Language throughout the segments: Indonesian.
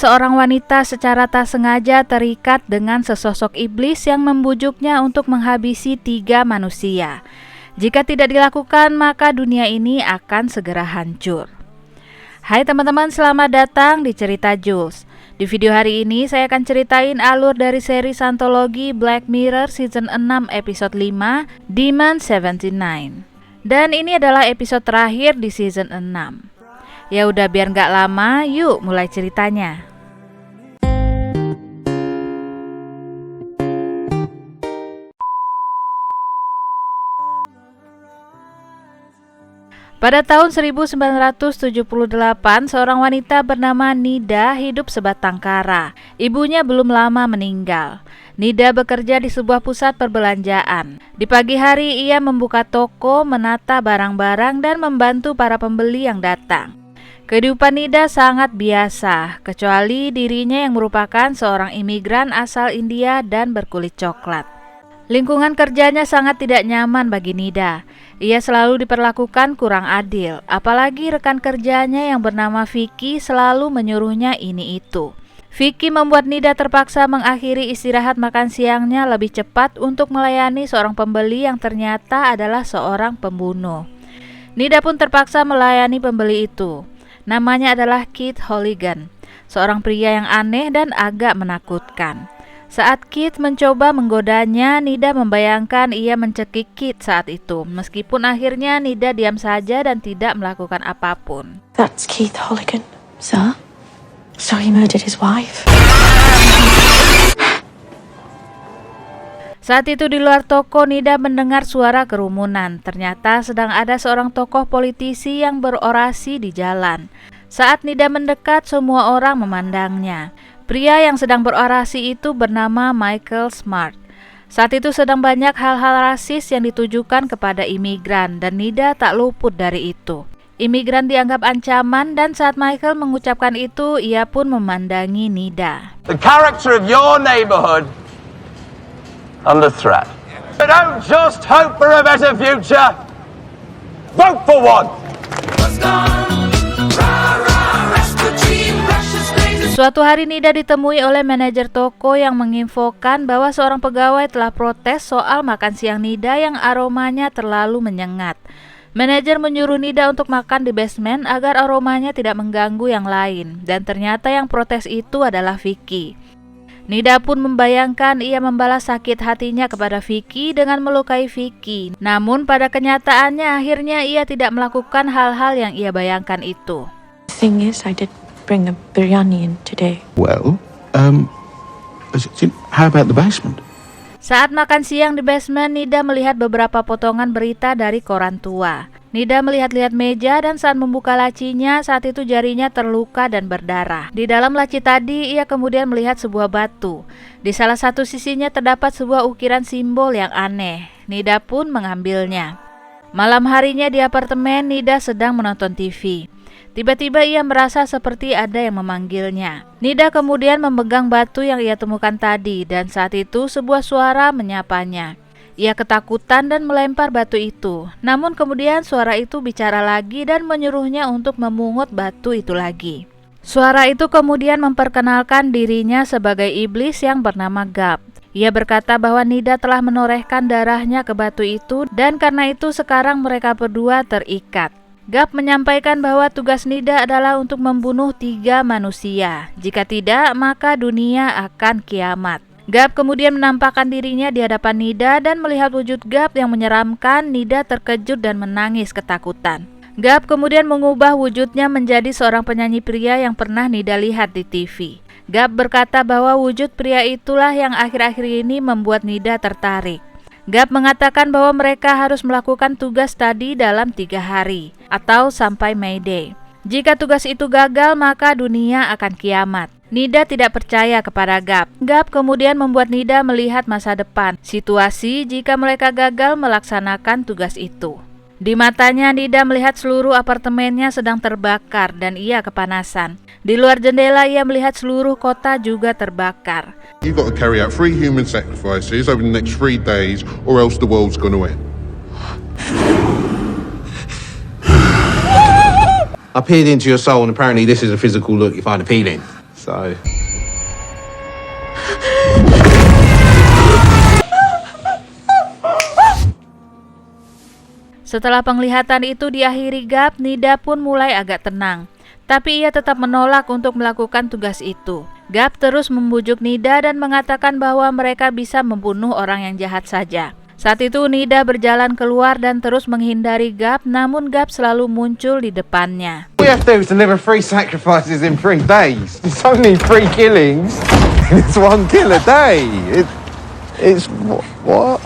seorang wanita secara tak sengaja terikat dengan sesosok iblis yang membujuknya untuk menghabisi 3 manusia. Jika tidak dilakukan, maka dunia ini akan segera hancur. Hai teman-teman, selamat datang di Cerita Jules. Di video hari ini saya akan ceritain alur dari seri antologi Black Mirror Season 6 episode 5, Demon 79. Dan ini adalah episode terakhir di season 6. Ya udah, biar nggak lama, yuk mulai ceritanya. Pada tahun 1978, seorang wanita bernama Nida hidup sebatang kara. Ibunya belum lama meninggal. Nida bekerja di sebuah pusat perbelanjaan. Di pagi hari ia membuka toko, menata barang-barang dan membantu para pembeli yang datang. Kehidupan Nida sangat biasa, kecuali dirinya yang merupakan seorang imigran asal India dan berkulit coklat. Lingkungan kerjanya sangat tidak nyaman bagi Nida. Ia selalu diperlakukan kurang adil, apalagi rekan kerjanya yang bernama Vicky selalu menyuruhnya ini itu. Vicky membuat Nida terpaksa mengakhiri istirahat makan siangnya lebih cepat untuk melayani seorang pembeli yang ternyata adalah seorang pembunuh. Nida pun terpaksa melayani pembeli itu. Namanya adalah Keith Holligan, seorang pria yang aneh dan agak menakutkan. Saat Keith mencoba menggodanya, Nida membayangkan ia mencekik Keith saat itu. Meskipun akhirnya Nida diam saja dan tidak melakukan apapun. That's Keith Holligan, sir. So he murdered his wife. Saat itu di luar toko, Nida mendengar suara kerumunan. Ternyata sedang ada seorang tokoh politisi yang berorasi di jalan. Saat Nida mendekat, semua orang memandangnya. Pria yang sedang berorasi itu bernama Michael Smart. Saat itu sedang banyak hal-hal rasis yang ditujukan kepada imigran dan Nida tak luput dari itu. Imigran dianggap ancaman dan saat Michael mengucapkan itu, ia pun memandangi Nida. The character of your neighborhood under threat. But don't just hope for a better future. Vote for one. Suatu hari Nida ditemui oleh manajer toko yang menginfokan bahwa seorang pegawai telah protes soal makan siang Nida yang aromanya terlalu menyengat. Manajer menyuruh Nida untuk makan di basement agar aromanya tidak mengganggu yang lain, dan ternyata yang protes itu adalah Vicky. Nida pun membayangkan ia membalas sakit hatinya kepada Vicky dengan melukai Vicky. Namun pada kenyataannya akhirnya ia tidak melakukan hal-hal yang ia bayangkan itu. The thing is, I did bring a biryani in today. Well, how about the basement? Saat makan siang di basement, Nida melihat beberapa potongan berita dari koran tua. Nida melihat-lihat meja dan saat membuka lacinya, saat itu jarinya terluka dan berdarah. Di dalam laci tadi, ia kemudian melihat sebuah batu. Di salah satu sisinya terdapat sebuah ukiran simbol yang aneh. Nida pun mengambilnya. Malam harinya di apartemen, Nida sedang menonton TV. Tiba-tiba ia merasa seperti ada yang memanggilnya. Nida kemudian memegang batu yang ia temukan tadi dan saat itu sebuah suara menyapanya. Ia ketakutan dan melempar batu itu. Namun kemudian suara itu bicara lagi dan menyuruhnya untuk memungut batu itu lagi. Suara itu kemudian memperkenalkan dirinya sebagai iblis yang bernama Gab. Ia berkata bahwa Nida telah menorehkan darahnya ke batu itu dan karena itu sekarang mereka berdua terikat. Gab menyampaikan bahwa tugas Nida adalah untuk membunuh 3 manusia. Jika tidak, maka dunia akan kiamat. Gab kemudian menampakkan dirinya di hadapan Nida dan melihat wujud Gab yang menyeramkan. Nida terkejut dan menangis ketakutan. Gab kemudian mengubah wujudnya menjadi seorang penyanyi pria yang pernah Nida lihat di TV. Gab berkata bahwa wujud pria itulah yang akhir-akhir ini membuat Nida tertarik. Gab mengatakan bahwa mereka harus melakukan tugas tadi dalam 3 hari atau sampai May Day. Jika tugas itu gagal, maka dunia akan kiamat. Nida tidak percaya kepada Gab. Gab kemudian membuat Nida melihat masa depan, situasi jika mereka gagal melaksanakan tugas itu. Di matanya Nida melihat seluruh apartemennya sedang terbakar dan ia kepanasan. Di luar jendela ia melihat seluruh kota juga terbakar. You've got to carry out 3 human sacrifices over the next 3 days or else the world's going to end. I peered into your soul and apparently this is a physical look you find appealing. so. Setelah penglihatan itu diakhiri Gap, Nida pun mulai agak tenang. Tapi ia tetap menolak untuk melakukan tugas itu. Gap terus membujuk Nida dan mengatakan bahwa mereka bisa membunuh orang yang jahat saja. Saat itu Nida berjalan keluar dan terus menghindari Gap, namun Gap selalu muncul di depannya. All we have to do is deliver 3 sacrifices in 3 days. It's only 3 killings. It's 1 kill a day. It's what?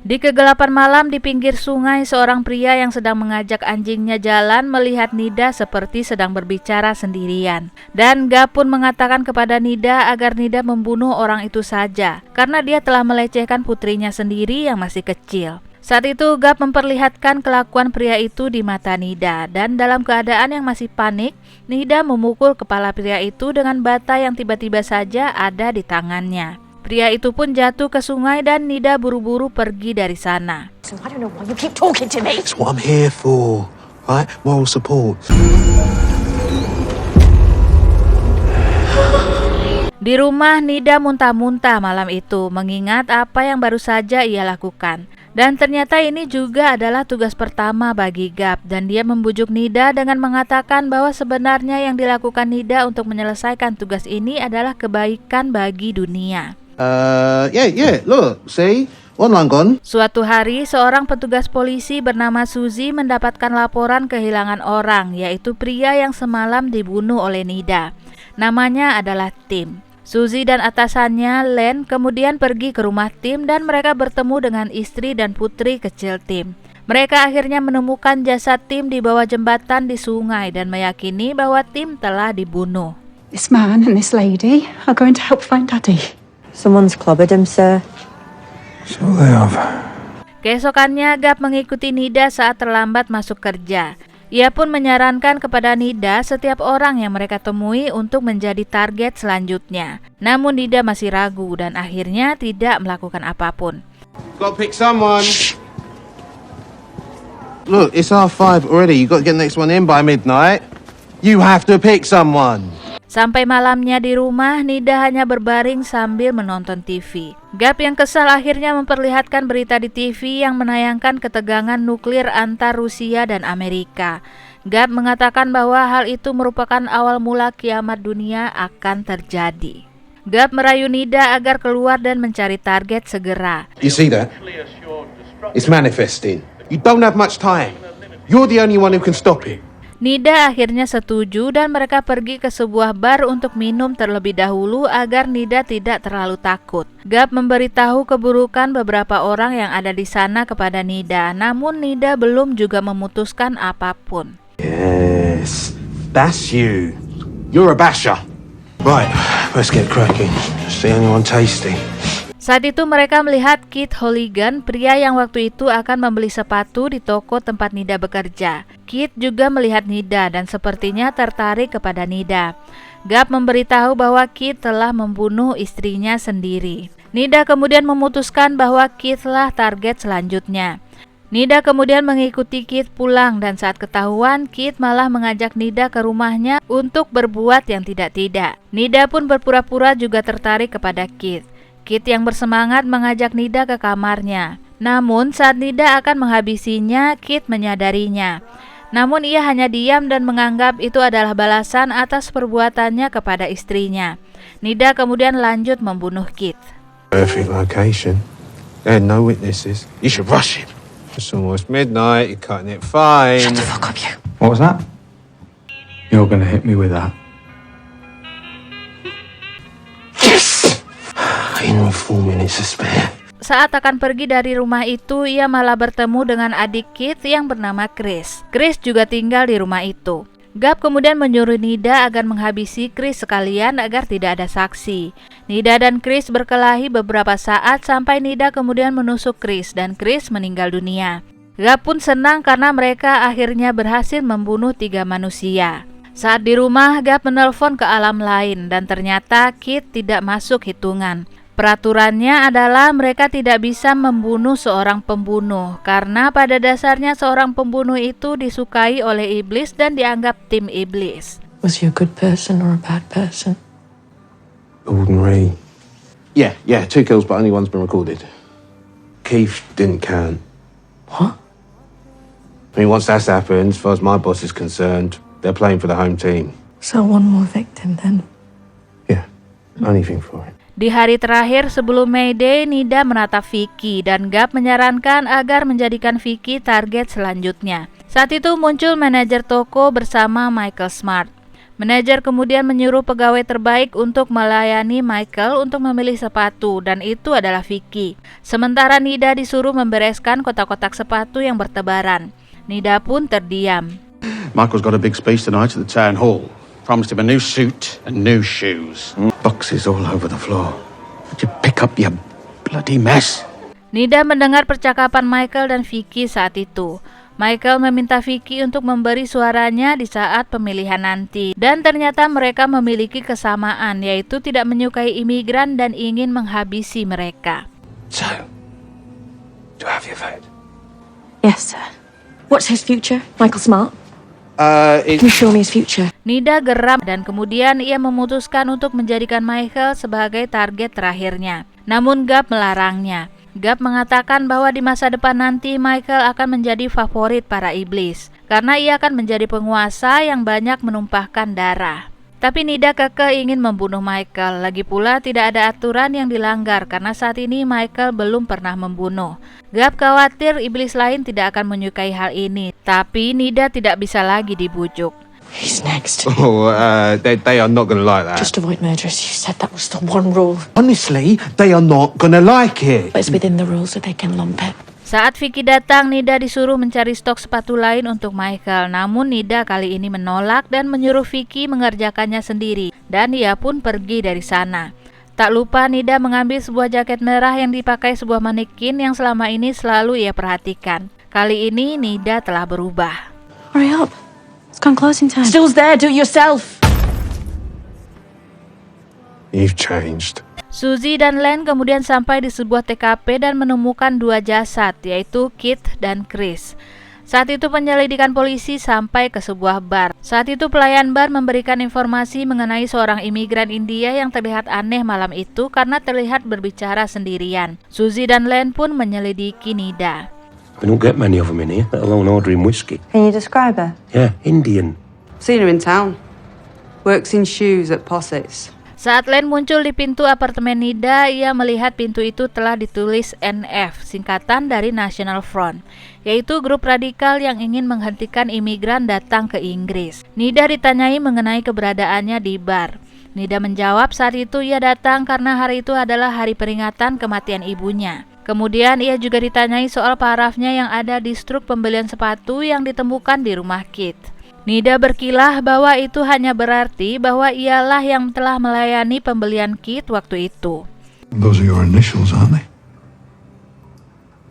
Di kegelapan malam di pinggir sungai, seorang pria yang sedang mengajak anjingnya jalan melihat Nida seperti sedang berbicara sendirian. Dan Gap pun mengatakan kepada Nida agar Nida membunuh orang itu saja, karena dia telah melecehkan putrinya sendiri yang masih kecil. Saat itu Gap memperlihatkan kelakuan pria itu di mata Nida, dan dalam keadaan yang masih panik, Nida memukul kepala pria itu dengan bata yang tiba-tiba saja ada di tangannya. Pria itu pun jatuh ke sungai dan Nida buru-buru pergi dari sana. So I don't know why you keep talking to me. It's what I'm here for, right? Moral support. Di rumah, Nida muntah-muntah malam itu, mengingat apa yang baru saja ia lakukan. Dan ternyata ini juga adalah tugas pertama bagi Gap, dan dia membujuk Nida dengan mengatakan bahwa sebenarnya yang dilakukan Nida untuk menyelesaikan tugas ini adalah kebaikan bagi dunia. Yeah, look, see? One line gone. Suatu hari, seorang petugas polisi bernama Suzy mendapatkan laporan kehilangan orang, yaitu pria yang semalam dibunuh oleh Nida. Namanya adalah Tim. Suzy dan atasannya, Len, kemudian pergi ke rumah Tim dan mereka bertemu dengan istri dan putri kecil Tim. Mereka akhirnya menemukan jasad Tim di bawah jembatan di sungai dan meyakini bahwa Tim telah dibunuh. This man and this lady are going to help find Daddy. Someone's clobbered him, sir. So they have. Keesokannya, Gap mengikuti Nida saat terlambat masuk kerja. Ia pun menyarankan kepada Nida setiap orang yang mereka temui untuk menjadi target selanjutnya. Namun Nida masih ragu dan akhirnya tidak melakukan apapun. Got to pick someone. Look, it's R5 already. You got to get the next one in by midnight. You have to pick someone. Sampai malamnya di rumah, Nida hanya berbaring sambil menonton TV. Gap yang kesal akhirnya memperlihatkan berita di TV yang menayangkan ketegangan nuklir antar Rusia dan Amerika. Gap mengatakan bahwa hal itu merupakan awal mula kiamat dunia akan terjadi. Gap merayu Nida agar keluar dan mencari target segera. You see that? It's manifesting. You don't have much time. You're the only one who can stop it. Nida akhirnya setuju dan mereka pergi ke sebuah bar untuk minum terlebih dahulu agar Nida tidak terlalu takut. Gap memberitahu keburukan beberapa orang yang ada di sana kepada Nida, namun Nida belum juga memutuskan apapun. Yes, that's you. You're a basher. Right, let's get cracking. See anyone tasty. Saat itu mereka melihat Kit Holigan, pria yang waktu itu akan membeli sepatu di toko tempat Nida bekerja. Kit juga melihat Nida dan sepertinya tertarik kepada Nida. Gap memberitahu bahwa Kit telah membunuh istrinya sendiri. Nida kemudian memutuskan bahwa Kit lah target selanjutnya. Nida kemudian mengikuti Kit pulang dan saat ketahuan, Kit malah mengajak Nida ke rumahnya untuk berbuat yang tidak-tidak. Nida pun berpura-pura juga tertarik kepada Kit. Kit yang bersemangat mengajak Nida ke kamarnya. Namun saat Nida akan menghabisinya, Kit menyadarinya. Namun ia hanya diam dan menganggap itu adalah balasan atas perbuatannya kepada istrinya. Nida kemudian lanjut membunuh Kit. Perfect location. There are no witnesses. You should rush him. It's almost midnight. You're cutting it fine. Shut the fuck up, you. What was that? You're gonna hit me with that. In 4 minutes to spare. Saat akan pergi dari rumah itu, ia malah bertemu dengan adik Kit yang bernama Chris. Chris juga tinggal di rumah itu. Gap kemudian menyuruh Nida agar menghabisi Chris sekalian agar tidak ada saksi. Nida dan Chris berkelahi beberapa saat sampai Nida kemudian menusuk Chris dan Chris meninggal dunia. Gap pun senang karena mereka akhirnya berhasil membunuh 3 manusia. Saat di rumah, Gap menelpon ke alam lain dan ternyata Kit tidak masuk hitungan. Peraturannya adalah mereka tidak bisa membunuh seorang pembunuh karena pada dasarnya seorang pembunuh itu disukai oleh iblis dan dianggap tim iblis. Was he a good person or a bad person? Ordinary. Yeah, 2 kills, but only one's been recorded. Keith didn't count. What? I mean, once that's happened, as far as my boss is concerned, they're playing for the home team. So one more victim then. Yeah, anything for it. Di hari terakhir sebelum May Day, Nida menatap Vicky dan Gap menyarankan agar menjadikan Vicky target selanjutnya. Saat itu muncul manajer toko bersama Michael Smart. Manajer kemudian menyuruh pegawai terbaik untuk melayani Michael untuk memilih sepatu, dan itu adalah Vicky. Sementara Nida disuruh membereskan kotak-kotak sepatu yang bertebaran. Nida pun terdiam. Michael's got a big speech tonight at the town hall. Promised him a new suit and new shoes. Boxes all over the floor. Would you pick up your bloody mess? Nida mendengar percakapan Michael dan Vicky saat itu. Michael meminta Vicky untuk memberi suaranya di saat pemilihan nanti. Dan ternyata mereka memiliki kesamaan, yaitu tidak menyukai imigran dan ingin menghabisi mereka. So, do I have your vote? Yes, sir. What's his future? Michael Smart? It's... Can you show me his future? Nida geram dan kemudian ia memutuskan untuk menjadikan Michael sebagai target terakhirnya. Namun Gap melarangnya. Gap mengatakan bahwa di masa depan nanti Michael akan menjadi favorit para iblis karena ia akan menjadi penguasa yang banyak menumpahkan darah. Tapi Nida kekeh ingin membunuh Michael. Lagi pula tidak ada aturan yang dilanggar karena saat ini Michael belum pernah membunuh. Gap khawatir iblis lain tidak akan menyukai hal ini, tapi Nida tidak bisa lagi dibujuk. He's next. Oh, they are not going to like that. Just avoid murderers. You said that was the one rule. Honestly, they are not going to like it. But it's within the rules that they can lump it. Saat Vicky datang, Nida disuruh mencari stok sepatu lain untuk Michael. Namun Nida kali ini menolak dan menyuruh Vicky mengerjakannya sendiri. Dan ia pun pergi dari sana. Tak lupa Nida mengambil sebuah jaket merah yang dipakai sebuah manekin yang selama ini selalu ia perhatikan. Kali ini Nida telah berubah. Hurry up. It's gone closing time. Still's there, do it yourself. You've changed. Suzy dan Len kemudian sampai di sebuah TKP dan menemukan 2 jasad, yaitu Keith dan Chris. Saat itu penyelidikan polisi sampai ke sebuah bar. Saat itu pelayan bar memberikan informasi mengenai seorang imigran India yang terlihat aneh malam itu karena terlihat berbicara sendirian. Suzy dan Len pun menyelidiki Nida. We don't get many of them in here, let alone ordering whiskey. Can you describe her? Yeah, Indian. Seen her in town. Works in shoes at Possett's. Saat Len muncul di pintu apartemen Nida, ia melihat pintu itu telah ditulis NF, singkatan dari National Front, yaitu grup radikal yang ingin menghentikan imigran datang ke Inggris. Nida ditanyai mengenai keberadaannya di bar. Nida menjawab saat itu ia datang karena hari itu adalah hari peringatan kematian ibunya. Kemudian ia juga ditanyai soal parafnya yang ada di struk pembelian sepatu yang ditemukan di rumah Keith. Nida berkilah bahwa itu hanya berarti bahwa ialah yang telah melayani pembelian Keith waktu itu. Those are your initials, aren't they?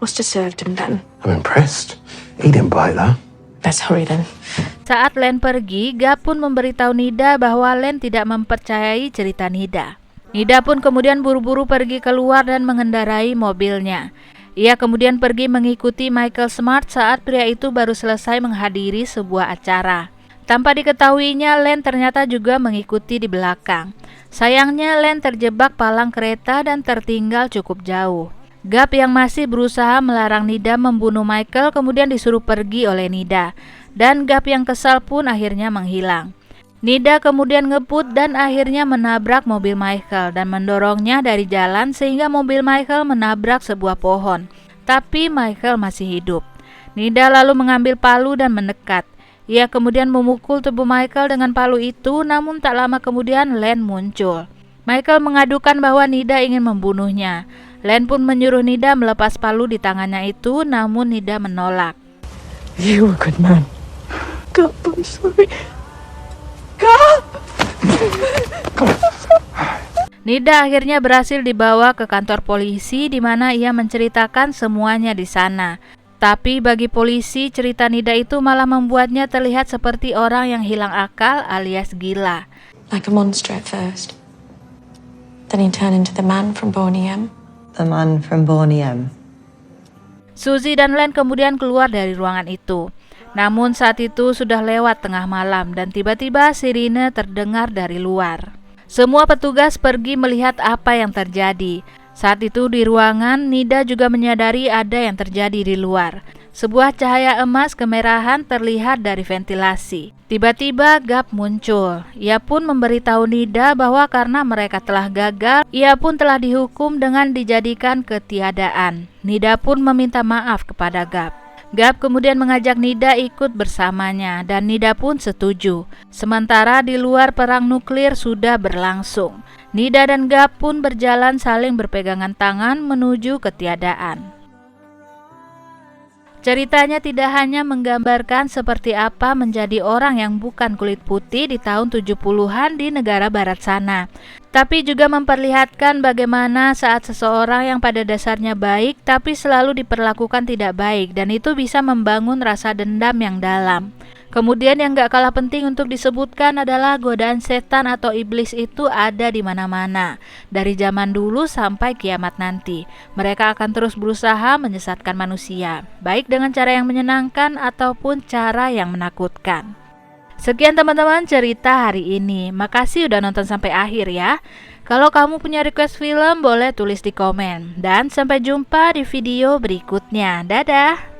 Must have served him then. I'm impressed. He didn't bite that. Let's hurry then. Saat Len pergi, Gap pun memberitahu Nida bahwa Len tidak mempercayai cerita Nida. Nida pun kemudian buru-buru pergi keluar dan mengendarai mobilnya. Ia kemudian pergi mengikuti Michael Smart saat pria itu baru selesai menghadiri sebuah acara. Tanpa diketahuinya, Len ternyata juga mengikuti di belakang. Sayangnya Len terjebak palang kereta dan tertinggal cukup jauh. Gap yang masih berusaha melarang Nida membunuh Michael kemudian disuruh pergi oleh Nida. Dan Gap yang kesal pun akhirnya menghilang. Nida kemudian ngebut dan akhirnya menabrak mobil Michael dan mendorongnya dari jalan sehingga mobil Michael menabrak sebuah pohon. Tapi Michael masih hidup. Nida lalu mengambil palu dan mendekat. Ia kemudian memukul tubuh Michael dengan palu itu, namun tak lama kemudian Len muncul. Michael mengadukan bahwa Nida ingin membunuhnya. Len pun menyuruh Nida melepas palu di tangannya itu, namun Nida menolak. You were a good man. God, I'm sorry. Nida akhirnya berhasil dibawa ke kantor polisi di mana ia menceritakan semuanya di sana. Tapi bagi polisi, cerita Nida itu malah membuatnya terlihat seperti orang yang hilang akal alias gila. Like a monster at first. Then he turned into the man from Boney M. The man from Boney M. Suzy dan Len kemudian keluar dari ruangan itu. Namun saat itu sudah lewat tengah malam dan tiba-tiba sirine terdengar dari luar. Semua petugas pergi melihat apa yang terjadi. Saat itu di ruangan, Nida juga menyadari ada yang terjadi di luar. Sebuah cahaya emas kemerahan terlihat dari ventilasi. Tiba-tiba Gap muncul. Ia pun memberitahu Nida bahwa karena mereka telah gagal, ia pun telah dihukum dengan dijadikan ketiadaan. Nida pun meminta maaf kepada Gap. Gap kemudian mengajak Nida ikut bersamanya dan Nida pun setuju. Sementara di luar perang nuklir sudah berlangsung. Nida dan Gap pun berjalan saling berpegangan tangan menuju ketiadaan. Ceritanya tidak hanya menggambarkan seperti apa menjadi orang yang bukan kulit putih di tahun 70-an di negara barat sana, tapi juga memperlihatkan bagaimana saat seseorang yang pada dasarnya baik tapi selalu diperlakukan tidak baik, dan itu bisa membangun rasa dendam yang dalam. Kemudian yang gak kalah penting untuk disebutkan adalah godaan setan atau iblis itu ada di mana-mana. Dari zaman dulu sampai kiamat nanti. Mereka akan terus berusaha menyesatkan manusia, baik dengan cara yang menyenangkan ataupun cara yang menakutkan. Sekian teman-teman cerita hari ini. Makasih udah nonton sampai akhir ya. Kalau kamu punya request film boleh tulis di komen. Dan sampai jumpa di video berikutnya. Dadah!